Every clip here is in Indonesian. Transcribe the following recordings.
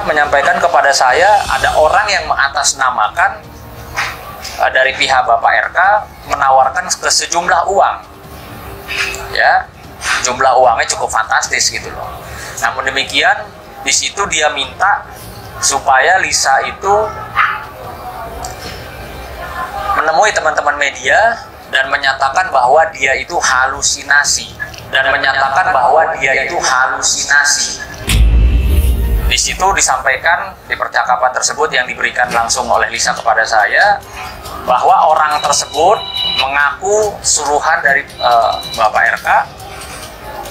menyampaikan kepada saya ada orang yang mengatasnamakan dari pihak Bapak RK menawarkan ke sejumlah uang, ya, jumlah uangnya cukup fantastis gitu loh. Namun demikian, di situ dia minta supaya Lisa itu menemui teman-teman media dan menyatakan bahwa dia itu halusinasi. Di situ disampaikan di percakapan tersebut yang diberikan langsung oleh Lisa kepada saya bahwa orang tersebut mengaku suruhan dari Bapak RK,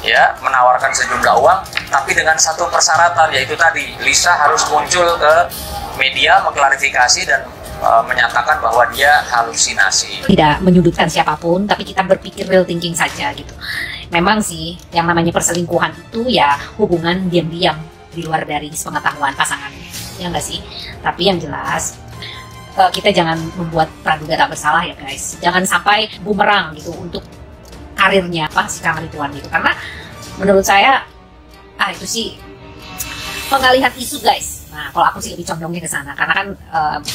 ya, menawarkan sejumlah uang, tapi dengan satu persyaratan, yaitu tadi Lisa harus muncul ke media mengklarifikasi dan menyatakan bahwa dia halusinasi. Tidak menyudutkan siapapun, tapi kita berpikir real thinking saja gitu. Memang sih yang namanya perselingkuhan itu ya hubungan diam-diam di luar dari sepengetahuan pasangan, ya enggak sih? Tapi yang jelas kita jangan membuat praduga tak bersalah ya guys. Jangan sampai bumerang gitu untuk karirnya si Kang Ridwan gitu. Karena menurut saya itu sih pengalihan isu guys. Nah kalau aku sih lebih condongnya ke sana, karena kan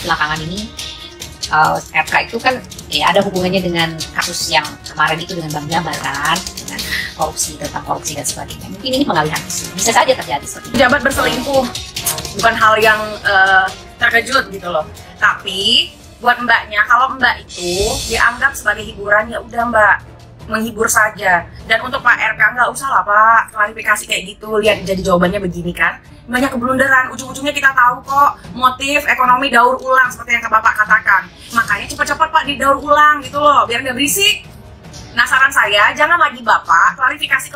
belakangan ini RK itu kan ya ada hubungannya dengan kasus yang kemarin itu dengan Bang Jamal kan, dengan tentang korupsi dan sebagainya. Mungkin ini pengalihan isu, bisa saja terjadi seperti itu. Pejabat berselingkuh bukan hal yang terkejut gitu loh. Tapi buat mbaknya, kalau mbak itu dianggap sebagai hiburan, ya udah mbak, menghibur saja. Dan untuk Pak RK nggak usah lah Pak klarifikasi kayak gitu. Lihat jadi jawabannya begini kan, banyak keblunderan. Ujung-ujungnya kita tahu kok motif ekonomi daur ulang seperti yang Bapak katakan. Makanya cepat-cepat Pak didaur ulang gitu loh, biar nggak berisik. Nah saran saya, jangan lagi Bapak klarifikasi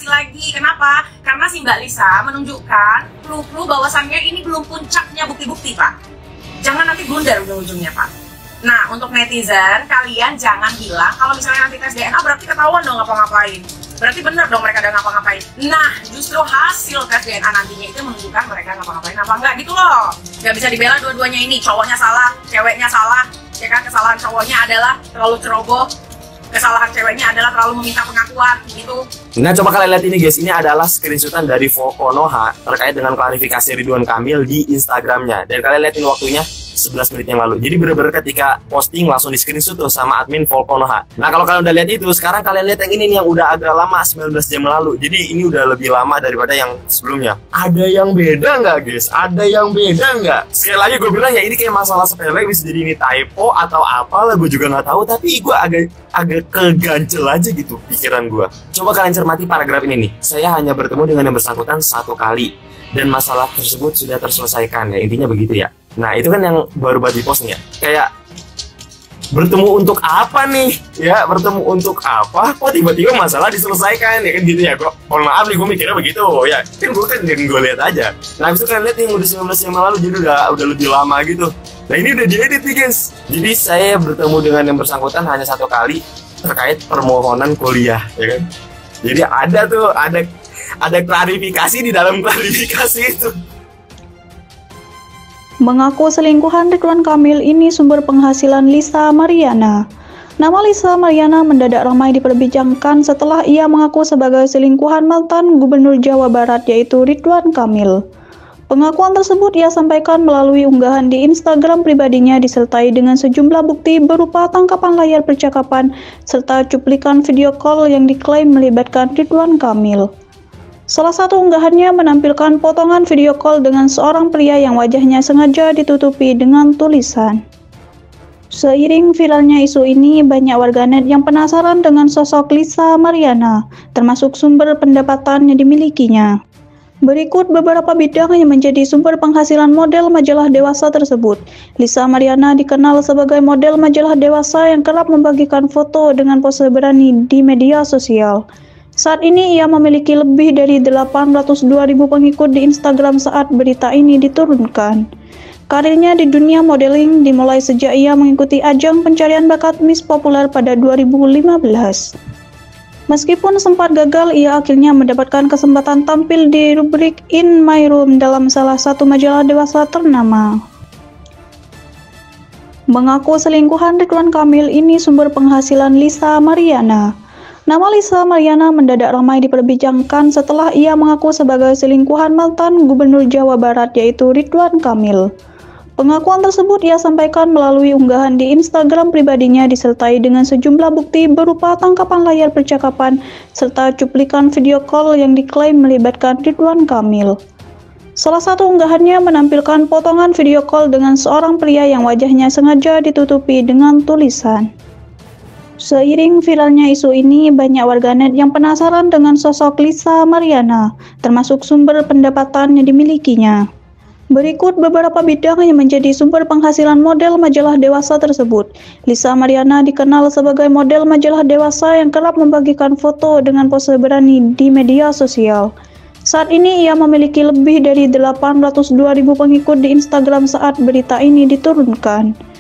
lagi. Kenapa? Karena si Mbak Lisa menunjukkan clue-clue bahwasannya ini belum puncaknya bukti-bukti Pak. Jangan nanti blunder ujung-ujungnya Pak. Nah untuk netizen, kalian jangan bilang kalau misalnya nanti tes DNA berarti ketahuan dong ngapa-ngapain. Berarti bener dong mereka udah ngapa-ngapain. Nah justru hasil tes DNA nantinya itu menunjukkan mereka ngapa-ngapain apa enggak gitu loh. Gak bisa dibela dua-duanya ini, cowoknya salah, ceweknya salah. Ya kan, kesalahan cowoknya adalah terlalu ceroboh, kesalahan ceweknya adalah terlalu meminta pengakuan gitu. Nah coba kalian lihat ini guys, ini adalah screenshotan dari Volkonoha terkait dengan klarifikasi Ridwan Kamil di Instagramnya. Dan kalian lihat ini waktunya 11 menit yang lalu. Jadi bener-bener ketika posting langsung di screenshot tuh sama admin Volkonoha. Nah kalau kalian udah lihat itu, sekarang kalian lihat yang ini nih, yang udah agak lama, 19 jam lalu. Jadi ini udah lebih lama daripada yang sebelumnya. Ada yang beda nggak guys? Ada yang beda nggak? Sekali lagi gue bilang ya, ini kayak masalah sepele, bisa jadi ini typo atau apalah, gue juga nggak tahu. Tapi gue agak keganjel aja gitu pikiran gue. Coba kalian cermati paragraf ini nih. Saya hanya bertemu dengan yang bersangkutan 1 kali dan masalah tersebut sudah terselesaikan, ya intinya begitu ya. Nah itu kan yang baru di post nih ya, kayak bertemu untuk apa nih ya, bertemu untuk apa, kok tiba-tiba masalah diselesaikan ya kan gitu ya. Kok mohon maaf nih, gue mikirnya begitu ya kan, gue kan yang gue lihat aja. Nah itu kan lihat yang udah 19 jam lalu, jadi udah lebih lama gitu. Nah ini udah diedit nih guys. Jadi saya bertemu dengan yang bersangkutan hanya 1 kali terkait permohonan kuliah ya kan. Jadi ada klarifikasi di dalam klarifikasi itu. Mengaku selingkuhan Ridwan Kamil ini sumber penghasilan Lisa Mariana. Nama Lisa Mariana mendadak ramai diperbincangkan setelah ia mengaku sebagai selingkuhan mantan Gubernur Jawa Barat yaitu Ridwan Kamil. Pengakuan tersebut ia sampaikan melalui unggahan di Instagram pribadinya disertai dengan sejumlah bukti berupa tangkapan layar percakapan serta cuplikan video call yang diklaim melibatkan Ridwan Kamil. Salah satu unggahannya menampilkan potongan video call dengan seorang pria yang wajahnya sengaja ditutupi dengan tulisan. Seiring viralnya isu ini, banyak warganet yang penasaran dengan sosok Lisa Mariana, termasuk sumber pendapatan yang dimilikinya. Berikut beberapa bidang yang menjadi sumber penghasilan model majalah dewasa tersebut. Lisa Mariana dikenal sebagai model majalah dewasa yang kerap membagikan foto dengan pose berani di media sosial. Saat ini ia memiliki lebih dari 802.000 pengikut di Instagram saat berita ini diturunkan. Karirnya di dunia modeling dimulai sejak ia mengikuti ajang pencarian bakat Miss Populer pada 2015. Meskipun sempat gagal, ia akhirnya mendapatkan kesempatan tampil di rubrik In My Room dalam salah satu majalah dewasa ternama. Mengaku selingkuhan Ridwan Kamil ini sumber penghasilan Lisa Mariana. Nama Lisa Maryana mendadak ramai diperbincangkan setelah ia mengaku sebagai selingkuhan mantan Gubernur Jawa Barat yaitu Ridwan Kamil. Pengakuan tersebut ia sampaikan melalui unggahan di Instagram pribadinya disertai dengan sejumlah bukti berupa tangkapan layar percakapan serta cuplikan video call yang diklaim melibatkan Ridwan Kamil. Salah satu unggahannya menampilkan potongan video call dengan seorang pria yang wajahnya sengaja ditutupi dengan tulisan. Seiring viralnya isu ini, banyak warganet yang penasaran dengan sosok Lisa Maryana, termasuk sumber pendapatan yang dimilikinya. Berikut beberapa bidang yang menjadi sumber penghasilan model majalah dewasa tersebut. Lisa Maryana dikenal sebagai model majalah dewasa yang kerap membagikan foto dengan pose berani di media sosial. Saat ini ia memiliki lebih dari 802.000 pengikut di Instagram saat berita ini diturunkan.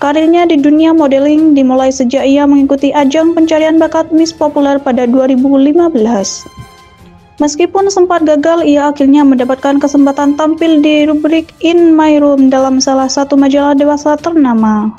Karirnya di dunia modeling dimulai sejak ia mengikuti ajang pencarian bakat Miss Populer pada 2015. Meskipun sempat gagal, ia akhirnya mendapatkan kesempatan tampil di rubrik In My Room dalam salah satu majalah dewasa ternama.